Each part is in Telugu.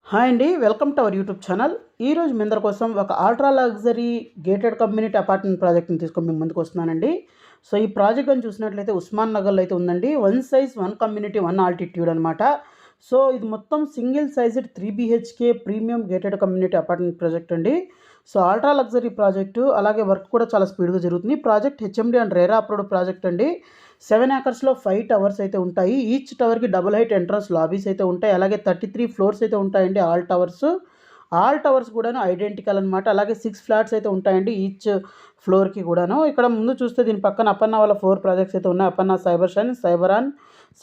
హాయ్ అండి, welcome to our YouTube channel. ఈరోజు మీ అందరి కోసం ఒక ultra luxury gated community apartment ప్రాజెక్ట్ని తీసుకొని మీ ముందుకు వస్తున్నానండి. సో ఈ ప్రాజెక్ట్ అని చూసినట్లయితే ఉస్మాన్ నగర్లో అయితే ఉందండి. 1 సైజ్ 1 కమ్యూనిటీ 1 ఆల్టిట్యూడ్ అనమాట. సో ఇది మొత్తం single sized 3 BHK premium gated community apartment project అండి. సో అల్ట్రా లగ్జరీ ప్రాజెక్టు, అలాగే వర్క్ కూడా చాలా స్పీడ్గా జరుగుతుంది. Project HMD and RERA approved project అండి. 7 ఏకర్స్లో 5 టవర్స్ అయితే ఉంటాయి. ఈచ్ టవర్కి డబుల్ హైట్ ఎంట్రన్స్ లాబీస్ అయితే ఉంటాయి. అలాగే 33 ఫ్లోర్స్ అయితే ఉంటాయండి. ఆల్ టవర్స్ కూడాను ఐడెంటికల్ అనమాట. అలాగే 6 ఫ్లాట్స్ అయితే ఉంటాయండి ఈచ్ ఫ్లోర్కి కూడాను. ఇక్కడ ముందు చూస్తే దీని పక్కన అపర్ణ వాళ్ళ 4 ప్రాజెక్ట్స్ అయితే ఉన్నాయి. అపర్ణ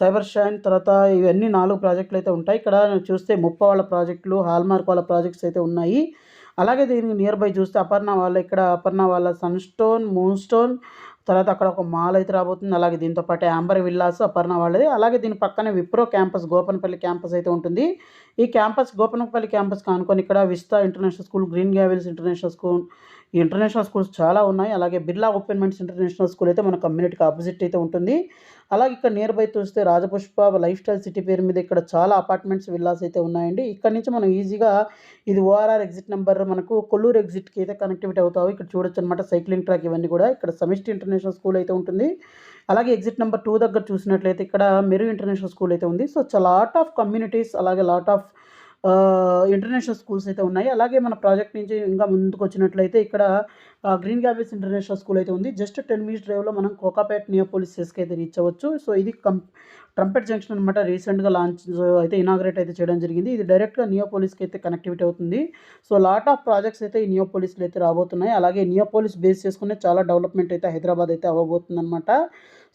సైబర్ షైన్ తర్వాత ఇవన్నీ 4 ప్రాజెక్టులు అయితే ఉంటాయి. ఇక్కడ చూస్తే ముప్ప వాళ్ళ ప్రాజెక్టులు, హాల్మార్క్ వాళ్ళ ప్రాజెక్ట్స్ అయితే ఉన్నాయి. అలాగే దీనికి నియర్ బై చూస్తే అపర్ణ వాళ్ళ సన్స్టోన్, మూన్స్టోన్, తర్వాత అక్కడ ఒక మాల్ అయితే రాబోతుంది. అలాగే దీంతో పాటు యాంబర్ విల్లాస్ అపర్ణ వాళ్ళది. అలాగే దీని పక్కనే విప్రో క్యాంపస్, గోపనపల్లి క్యాంపస్ అయితే ఉంటుంది. ఈ గోపనపల్లి క్యాంపస్ కానుకొని ఇక్కడ Vista international school, green Gables international school, ఈ ఇంటర్నేషనల్ స్కూల్స్ చాలా ఉన్నాయి. అలాగే బిర్లా ఓపెన్మెంట్స్ ఇంటర్నేషనల్ స్కూల్ అయితే మన కమ్యూనిటీకి ఆపోజిట్ అయితే ఉంటుంది. అలాగే ఇక్కడ నియర్ బై చూస్తే రాజపుష్ప లైఫ్ స్టైల్ సిటీ పేరు మీద ఇక్కడ చాలా అపార్ట్మెంట్స్, విల్లాస్ అయితే ఉన్నాయండి. ఇక్కడ నుంచి మనం ఈజీగా ఇది ఓఆర్ఆర్ ఎగ్జిట్ నెంబర్ మనకు కొల్లూరు ఎగ్జిట్కి అయితే కనెక్టివిటీ అవుతావు. ఇక్కడ చూడొచ్చు అనమాట సైక్లింగ్ ట్రాక్ ఇవన్నీ కూడా. ఇక్కడ సమిష్టి ఇంటర్నేషనల్ స్కూల్ అయితే ఉంటుంది. అలాగే ఎగ్జిట్ నెంబర్ 2 దగ్గర చూసినట్లయితే ఇక్కడ మెరు ఇంటర్నేషనల్ స్కూల్ అయితే ఉంది. సో లాట్ ఆఫ్ కమ్యూనిటీస్, అలాగే లాట్ ఆఫ్ ఇంటర్నేషనల్ స్కూల్స్ అయితే ఉన్నాయి. అలాగే మన ప్రాజెక్ట్ నుంచి ఇంకా ముందుకు వచ్చినట్లయితే ఇక్కడ గ్రీన్ గ్యాబెల్స్ ఇంటర్నేషనల్ స్కూల్ అయితే ఉంది. జస్ట్ 10 మినిట్స్ డ్రైవ్లో మనం కోకాపేట్ నియోపోలిస్ సెస్కి అయితే రీచ్ అవ్వచ్చు. సో ఇది ట్రంపెట్ జంక్షన్ అనమాట. రీసెంట్గా లాంచ్ అయితే ఇనాగ్రేట్ అయితే చేయడం జరిగింది. ఇది డైరెక్ట్గా నియోపోలిస్కి అయితే కనెక్టివిటీ అవుతుంది. సో లాట్ ఆఫ్ ప్రాజెక్ట్స్ అయితే ఈ నియోపోలిస్లో అయితే రాబోతున్నాయి. అలాగే నియోపోలిస్ బేస్ చేసుకునే చాలా డెవలప్మెంట్ అయితే హైదరాబాద్ అయితే అవ్వబోతుంది అనమాట.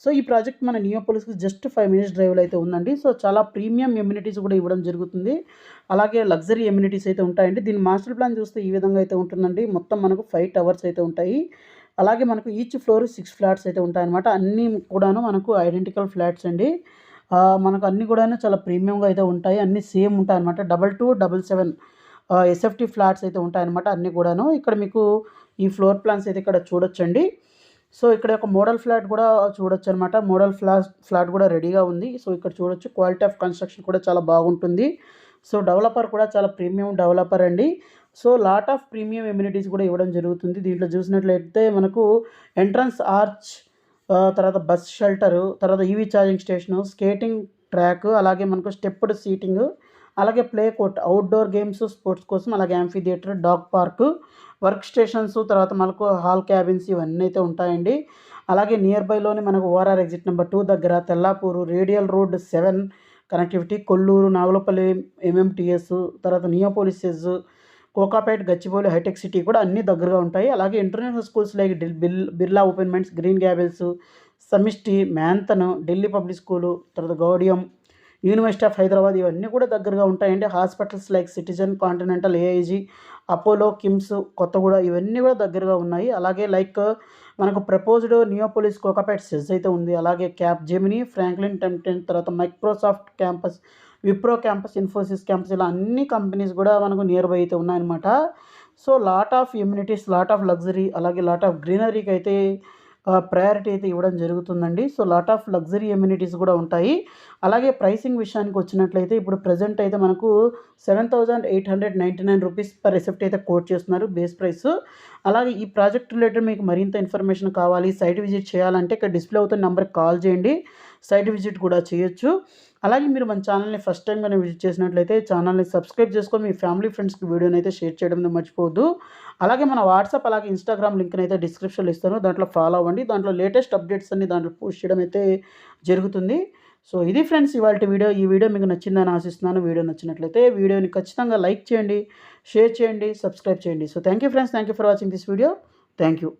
సో ఈ ప్రాజెక్ట్ మన నియోపోలిస్కి జస్ట్ 5 మినిట్స్ డ్రైవ్లో అయితే ఉందండి. సో చాలా ప్రీమియం ఎమ్యూనిటీస్ కూడా ఇవ్వడం జరుగుతుంది. అలాగే లగ్జరీ ఎమ్యూనిటీస్ అయితే ఉంటాయండి. దీని మాస్టర్ ప్లాన్ చూస్తే ఈ విధంగా అయితే ఉంటుందండి. మొత్తం మనకు 5 టవర్స్ అయితే ఉంటాయి. అలాగే మనకు ఈచ్ ఫ్లోర్ 6 ఫ్లాట్స్ అయితే ఉంటాయన్నమాట. అన్నీ కూడాను మనకు ఐడెంటికల్ ఫ్లాట్స్ అండి. మనకు అన్నీ కూడా చాలా ప్రీమియంగా అయితే ఉంటాయి. అన్నీ సేమ్ ఉంటాయన్నమాట. 2277 ఎస్ఎఫ్టీ ఫ్లాట్స్ అయితే ఉంటాయన్నమాట అన్నీ కూడాను. ఇక్కడ మీకు ఈ ఫ్లోర్ ప్లాన్స్ అయితే ఇక్కడ చూడొచ్చండి. సో ఇక్కడ ఒక మోడల్ ఫ్లాట్ కూడా చూడొచ్చు అనమాట. మోడల్ ఫ్లాట్ కూడా రెడీగా ఉంది. సో ఇక్కడ చూడొచ్చు క్వాలిటీ ఆఫ్ కన్స్ట్రక్షన్ కూడా చాలా బాగుంటుంది. సో డెవలపర్ కూడా చాలా ప్రీమియం డెవలపర్ అండి. So lot of premium amenities కూడా ఇవ్వడం జరుగుతుంది. దీంట్లో చూసినట్లయితే మనకు ఎంట్రన్స్ ఆర్చ్, తర్వాత బస్ షెల్టరు, తర్వాత EV charging station, skating track, అలాగే మనకు స్టెప్డ్ సీటింగ్, అలాగే play court, outdoor games sports కోసం, అలాగే amphi theatre, dog park, work stations, తర్వాత మనకు హాల్ క్యాబిన్స్ ఇవన్నీ అయితే ఉంటాయండి. అలాగే నియర్ బైలోనే మనకు ఓఆర్ఆర్ ఎగ్జిట్ నెంబర్ 2 దగ్గర Tellapur, radial road 7 connectivity, Kollur, Nagulapalli MMTS, తర్వాత నియోపోలిసెస్, కోకాపేట్, గచ్చిబౌలి, హైటెక్ సిటీ కూడా అన్నీ దగ్గరగా ఉంటాయి. అలాగే international schools like Birla open minds, green Gables, Samishti, Manthan, Delhi public school, తర్వాత గౌడియం, యూనివర్సిటీ ఆఫ్ హైదరాబాద్ ఇవన్నీ కూడా దగ్గరగా ఉంటాయండి. Hospitals like citizen, continental, AIG, Apollo, KIMS, Kothaguda ఇవన్నీ కూడా దగ్గరగా ఉన్నాయి. అలాగే లైక్ మనకు ప్రపోజ్డ్ నియోపోలిస్ కోకాపేట్ సెస్ అయితే ఉంది. అలాగే క్యాప్ జెమినీ, ఫ్రాంక్లిన్ టెంప్టన్, తర్వాత Microsoft campus, Wipro campus, Infosys campus, ఇలా అన్ని కంపెనీస్ కూడా మనకు నియర్ బై అయితే ఉన్నాయన్నమాట. So lot of amenities, lot of luxury, అలాగే లాట్ ఆఫ్ గ్రీనరీకి అయితే ప్రయారిటీ అయితే ఇవ్వడం జరుగుతుందండి. So lot of luxury amenities కూడా ఉంటాయి. అలాగే ప్రైసింగ్ విషయానికి వచ్చినట్లయితే ఇప్పుడు ప్రజెంట్ అయితే మనకు 7,899 రూపీస్ పర్ ఎసెప్ట్ అయితే కోట్ చేస్తున్నారు బేస్ ప్రైస్. అలాగే ఈ ప్రాజెక్ట్ రిలేటెడ్ మీకు మరింత ఇన్ఫర్మేషన్ కావాలి, సైట్ విజిట్ చేయాలంటే ఇక్కడ డిస్ప్లే అవుతున్న నెంబర్కి కాల్ చేయండి. సైట్ విజిట్ కూడా చేయొచ్చు. అలాగే మీరు మన ఛానల్ని ఫస్ట్ టైం కానీ విజిట్ చేసినట్లయితే ఛానల్ని సబ్స్క్రైబ్ చేసుకొని మీ ఫ్యామిలీ ఫ్రెండ్స్కి వీడియోని అయితే షేర్ చేయడం మర్చిపోవద్దు. అలాగే మన వాట్సాప్, అలాగే ఇన్స్టాగ్రామ్ లింక్ని అయితే డిస్క్రిప్షన్లో ఇస్తాను, దాంట్లో ఫాలో అవ్వండి. దాంట్లో లేటెస్ట్ అప్డేట్స్ అన్ని దాంట్లో పోస్ట్ చేయడం అయితే జరుగుతుంది. సో ఇది ఫ్రెండ్స్ ఇవాళ వీడియో. ఈ వీడియో మీకు నచ్చిందని ఆశిస్తున్నాను. వీడియో నచ్చినట్లయితే వీడియోని ఖచ్చితంగా లైక్ చేయండి, షేర్ చేయండి, సబ్స్క్రైబ్ చేయండి. So thank you friends, thank you for watching this video. Thank you.